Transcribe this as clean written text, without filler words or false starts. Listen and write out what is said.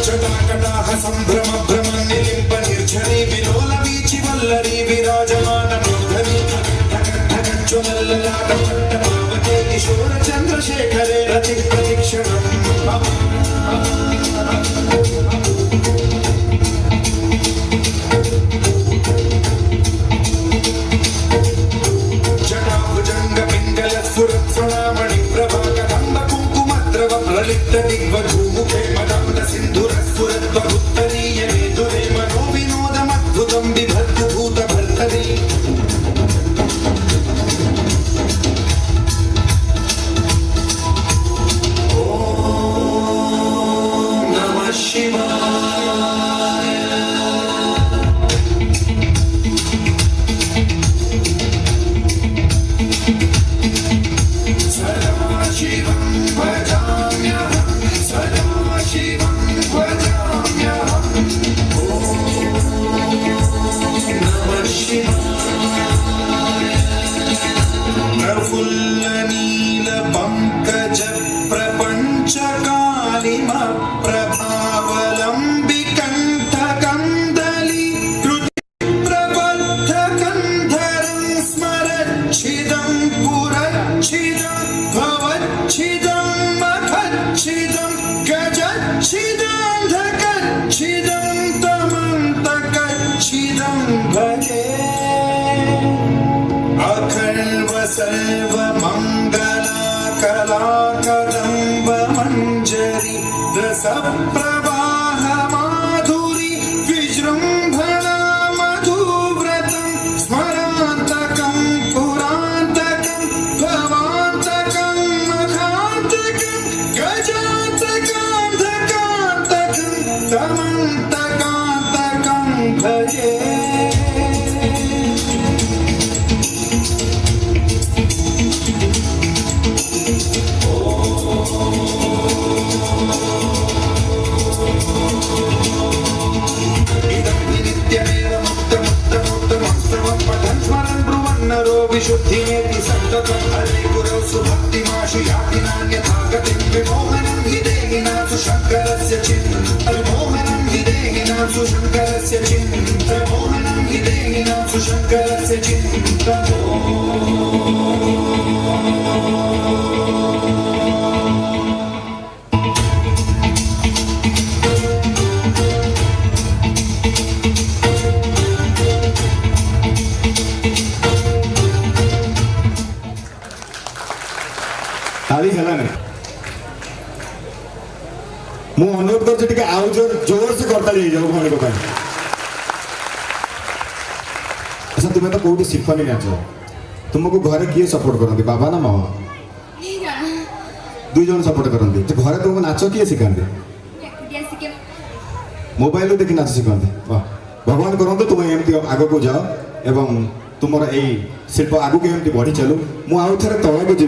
जटाकटाह संभ्रम भ्रम निलिम्ब निर्झरी विलोल वीचि वल्लरी विराजमान मूर्धनि ज्वलल्ललाट पट्टपावके किशोर चंद्रशेखरे रति प्रतिक्षणम् जटाभुजंग पिंगल स्फुरत्सुणामणि प्रभा कदम्ब कुंकुमद्रव प्रलिप्त दिग्वधूमुखे मदान्त सिन्धुरस्फुरद्वहुत्तरीय मेधुरे मनो विनोदमद्भुतं बिभर्तु भूतभर्तरि ॐ नमः शिवाय सदाशिवं भजाम्यहं सदाशिवं भजाम्यहं ॐ नमः शिवाय प्रफुल्लनीलपङ्कज प्रपञ्चकालिमप्रभावलम्बिकण्ठकन्दली प्रबद्धकन्धरं स्मरच्छिदं पुरच्छिदं भवच्छिदं मखच्छिदं गजच्छिदान्धकच्छिदं तमन्तकच्छिदं भजे अखण्ड सर्वमङ्गलाकलाकदम्ब मञ्जरी रसप्रवाह माधुरी विजृम्भणा मधुव्रतं स्मरान्तकं पुरान्तकं भवान्तकं मखान्तकं गजान्तकान्धकान्तकं तमन्तकान्तकं भजे विशुद्धिमेति सन्ततं हरे गुरौ सुभक्तिमाशु याति नान्यथा गतिं विमोहनं हि देहिनाथु शङ्करस्य चिन्मोहनं हि देहिनाथु शङ्करस्य चिन्मोहनं हि देहिनाथु शङ्करस्य चिन्तमो मु अनुरोध कर आउ जोर से करता जाओ भाई को अच्छा तुम्हें तो कौटी शिखनी नाच तुमको घरे किए सपोर्ट करते बाबा ना मामा दुई जन सपोर्ट करते घरे तुमको नाच किए शिखाते मोबाइल देखी नाच शिखाते वाह भगवान करते तुम एमती आग को जाओ एवं तुम यही शिल्प आगू एमती बढ़ी चलू मु आउ थे तौक जी